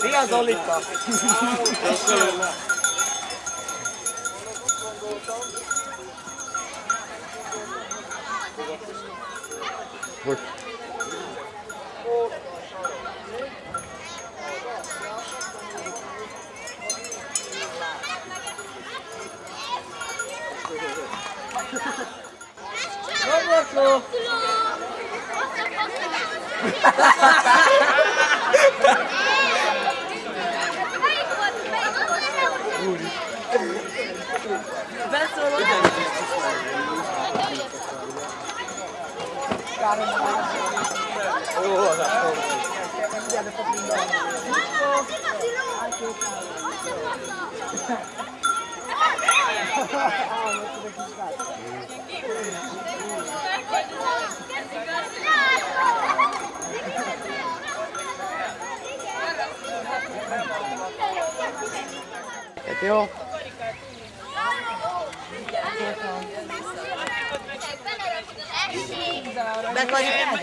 Szia Zolika! Köszönöm! Hogy? Robotló! Beszólod? Jó, az a jó.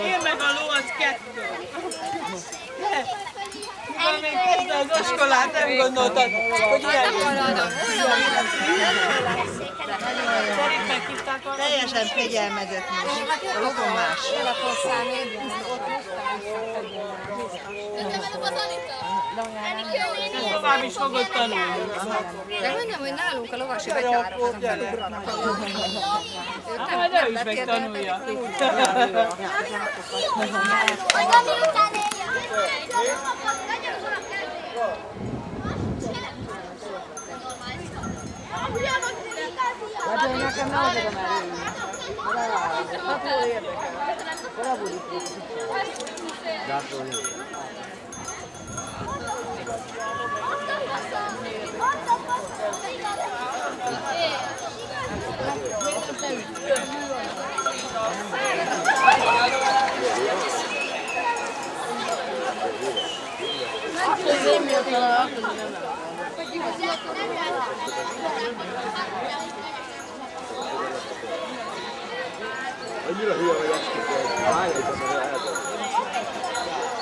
Én meg a ló az kettő. Mikor még kezdte az iskolát, nem gondoltad, hogy ilyen teljesen fegyelmezett most. A logom más. tovább is fogod tanulni. De mondom, hogy nálunk a lovasi betyárok felugranak. Hát ő is megtanulja. Hát én nekem nem adom elérni. Hát jól érdekel. Bravúrik. Gátolni. Annyira hülye vagy azt hogy hány egy az a lehetett.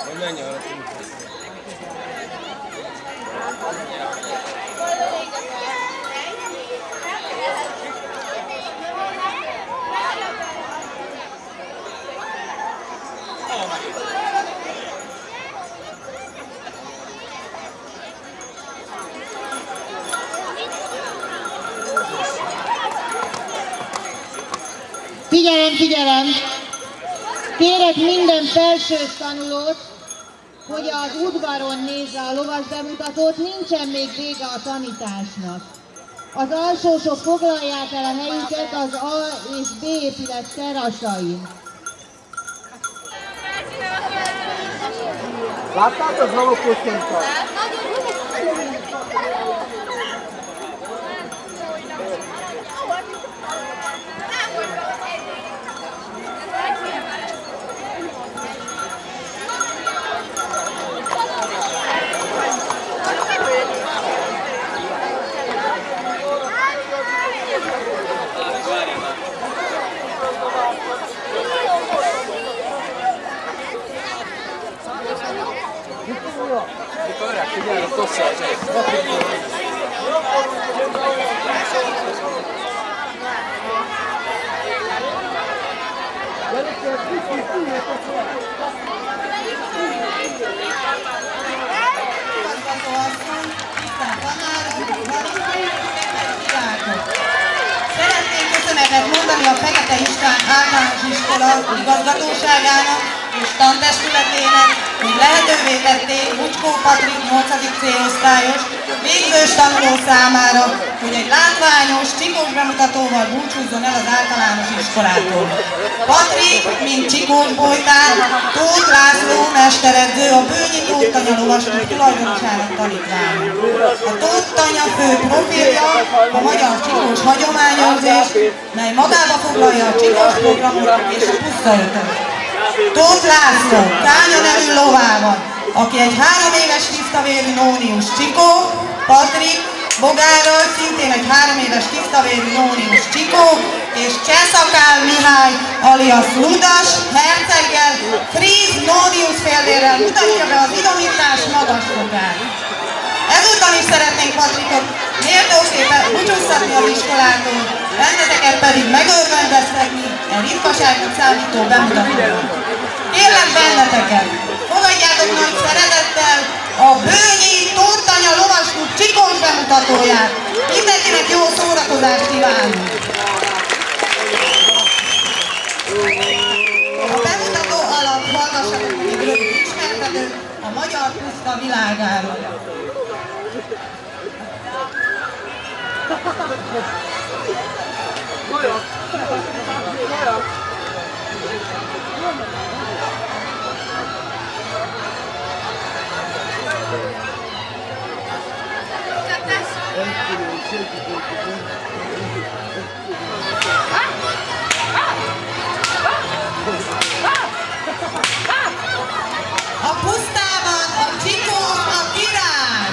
Hogy menj arra szintén. Figyelem, figyelem! Kérek minden felsős tanulót, hogy az udvaron nézze a lovas bemutatót, nincsen még vége a tanításnak. Az alsósok foglalják el a helyüket az A és B épület terassain. Láttátok a lovakocsinkat? Mikor öreg, figyelj, a tossza az egy. Szeretnék köszönetet mondani a Fekete István Általános Iskola igazgatóságának és tantestületének, hogy lehetővé tették Bucskó Patrik 8. C-osztályos végzős tanuló számára, hogy egy látványos, csikós bemutatóval búcsúzzon el az általános iskolától. Patrik, mint csikós bojtár, Tóth László mesteredző, a Bőnyi Tóth Tanya lovasok tulajdonosának tanítványa. A Tóth Tanya fő profilja a magyar csikós hagyományőrzés, mely magába foglalja a csikós programot és a pusztaötöt. Tóth László, Tánya nevű lovával, aki egy 3 éves tisztavérű nónius csikó, Patrik Bogárral, szintén egy 3 éves tisztavérű Nónius Csikó, és Cseszakál Mihály alias Ludas herceggel, Fríz Nónius félvérrel mutatja be az idomítás magas fokát. Ezúttal is szeretnénk Patrikot méltóképpen búcsúztatni az iskolától, benneteket pedig megörvendeztetni e ritkaságnak számító bemutatóval. Kérlek benneteket, fogadjátok nagy szeretettel a Bőnyi Tótanya Lovasklub Csikós bemutatóját. Mindenkinek jó szórakozást kívánunk! A bemutató alatt hallgassatok egy rövid ismertetőt a magyar puszta világáról. A pusztában a Csikós a király!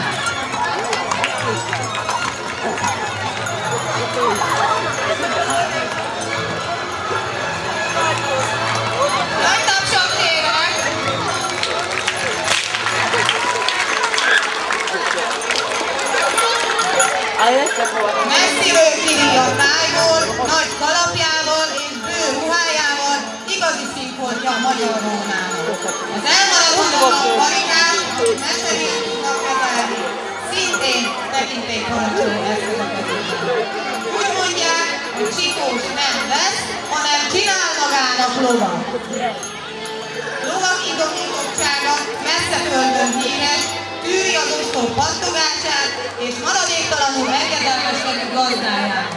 Nagy tapsot kérek! Messziről kiri a tájból, nagy kalapjával és bő ruhájával, igazi színfoltja a magyar Rómának. Az elmaradhatatlan karikát, amit mesterén tudnak kezelni, szintén tekintélyparancsoló eszköz a kezében. Úgy mondják, hogy Csikós nem vesz, hanem csinál magának lovat. Lovak idomítottsága messze földön híres, tűri az ostó pattogását, és maradéktalanul engedelmeskedik gazdájának.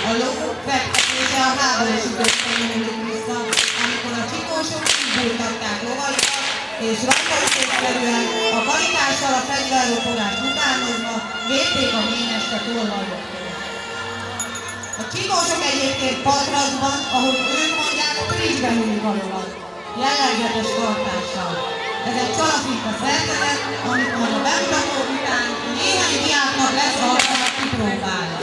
A ló fektetése a háborús időkben nyúlik vissza, amikor a csikósok kibújtatták lovaikat, és rajtaütésszerűen a karikással a fegyverlopogást utánozva védték a méneste tolvajoktól. A csikósok egyébként Patrazsban, ahogy ők mondják, frigyben ülni valóan, jellegzetes tartással. Ez egy csalafita szerkezet, amit majd a bemutató után néhány diáknak lesz alkalma kipróbálni.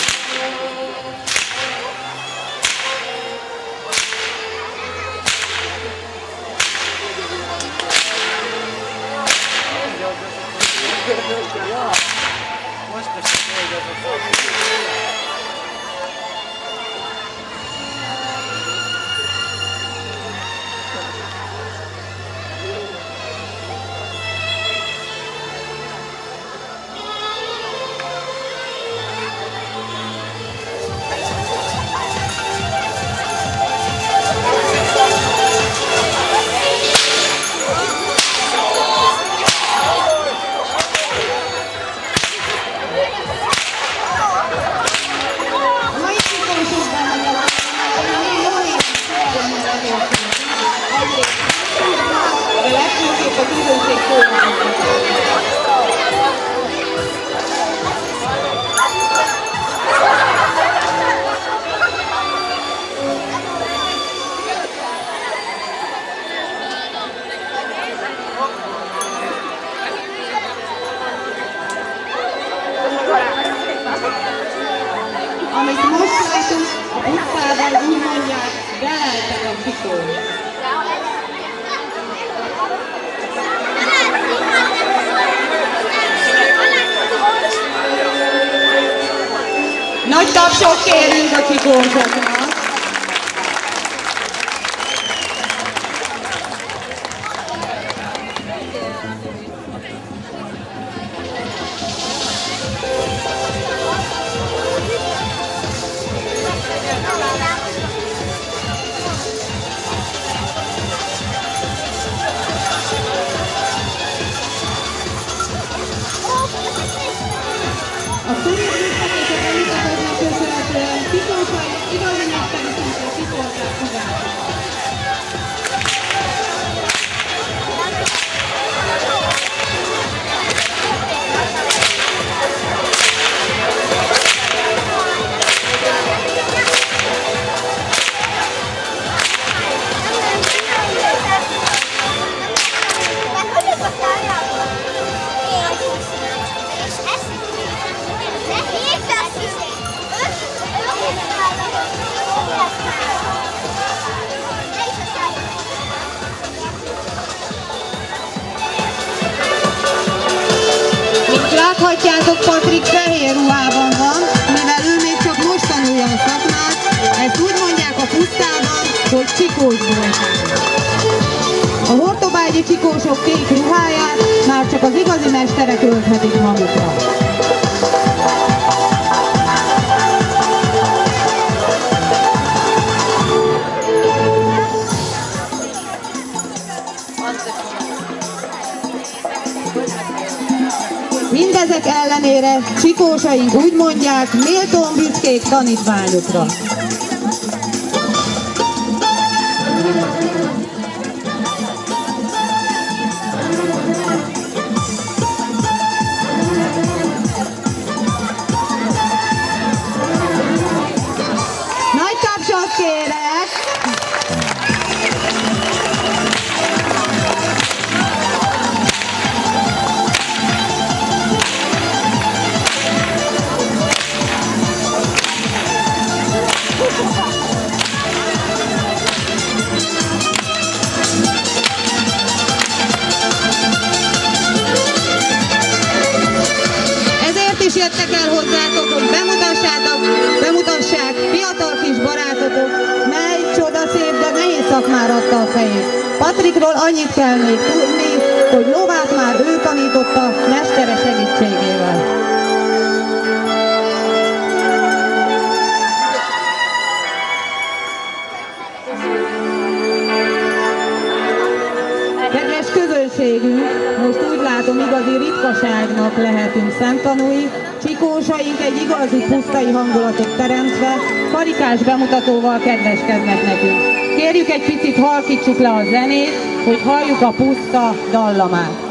Amit most látunk, a utcában úgy mondják, beleltek a Csikón. Nagy tapsot kérünk a csikósoknak! A főnökségeket elmutatásnak köszönhetően Csikósai igazi mesteri szintre kiszolták magának. Láthatjátok, Patrik fehér ruhában van, mivel ő még csak most tanulja a szakmát, ezt úgy mondják a pusztában, hogy csikósból. A hortobágyi csikósok kék ruháját már csak az igazi mesterek ölthetik magukra. Mindezek ellenére csikósaink úgy mondják, méltón büszkék tanítványukra. Nagy tapsot kérek! Ezért is jöttek el hozzátok, hogy bemutassák fiatal kis barátotok, mely csodaszép, de nehéz szakmára adta a fejét. Patrikról annyit kell még tudni, hogy lovát már ő tanította mestere segítségével. Kedves közönségünk, most úgy látom, igazi ritkaságnak lehetünk szemtanúi. Csikósaink egy igazi pusztai hangulatot teremtve, karikás bemutatóval kedveskednek nekünk. Kérjük egy picit halkítsuk le a zenét, hogy halljuk a puszta dallamát.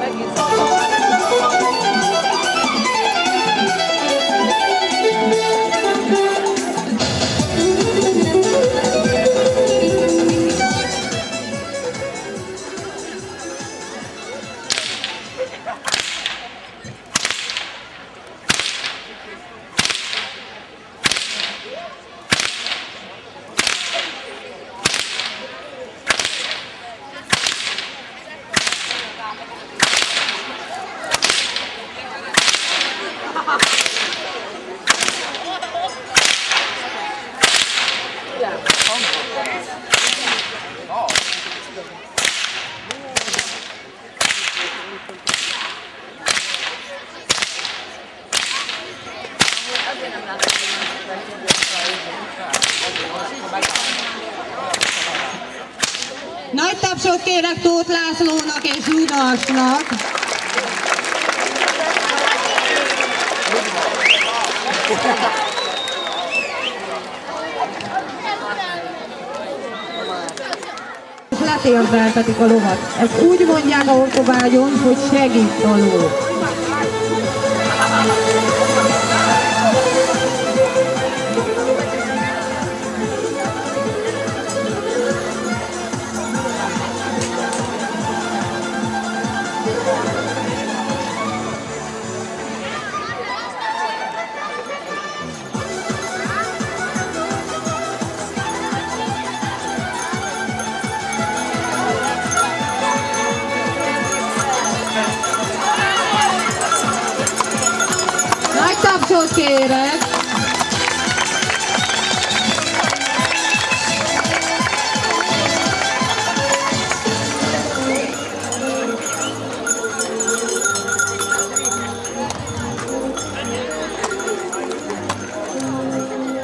Nagy tapsot kérek Tóth Lászlónak és Ludasnak. És letérdeltetik a lovat. Ezt úgy mondják a hortobágyon, hogy segít a ló. Nagy tapsot kérek!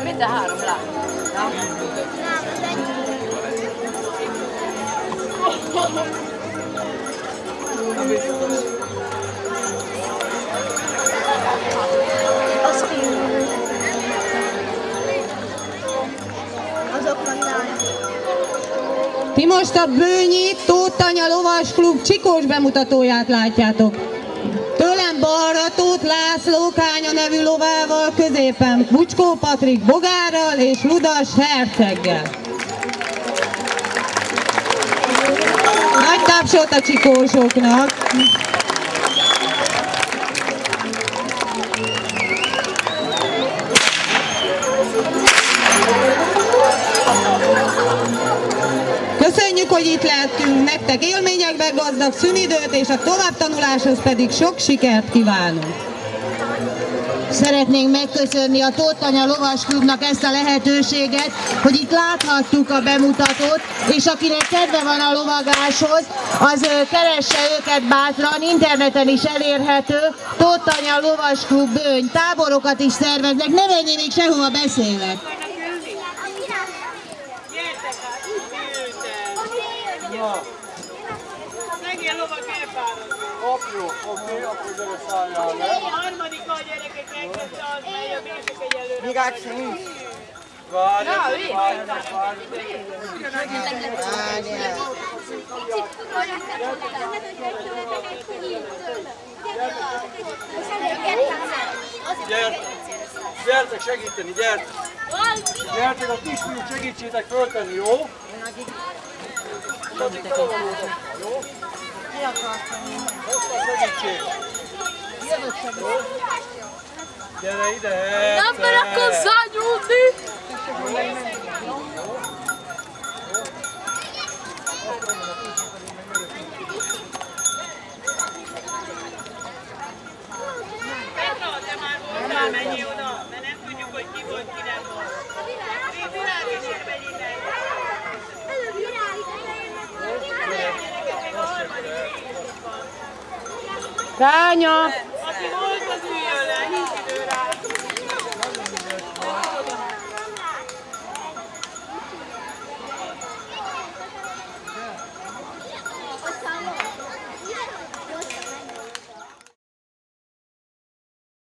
Mind a három lát. Ti most a Bőnyi Tóth Tanya Lovas Klub csikós bemutatóját látjátok. Tőlem balra Tóth László Kánya nevű lovával, középen Bucskó Patrik bogárral és Ludas herceggel. Nagy tapsot a csikósoknak! Köszönjük, hogy itt lehetünk, nektek élményekben gazdag szünidőt, és a továbbtanuláshoz pedig sok sikert kívánunk! szeretnénk megköszönni a Tóth Anya Lovasklubnak ezt a lehetőséget, hogy itt láthattuk a bemutatót, és akinek kedve van a lovagáshoz, az keresse őket bátran, interneten is elérhető, Tóth Anya Lovasklub Böny, táborokat is szerveznek, ne menjél még sehova, beszélek. Megél lovak elfáradni. Oké, akkor gyere szálljál le. A harmadik a gyerekek elkezdte az, mely a másik egyelőre. Még át sem nincs. Gyertek segíteni, gyertek! Gyertek, a kisfiút segítsétek föltenni, jó? Jó? Hozd a segítség! Gyere ide! Nem merek hozzányúlni! Petra, te már voltál, menjél oda, mert nem tudjuk, hogy ki volt, ki nem volt. Virágosért megyétek. Tánya! Aki volt, az üljön le.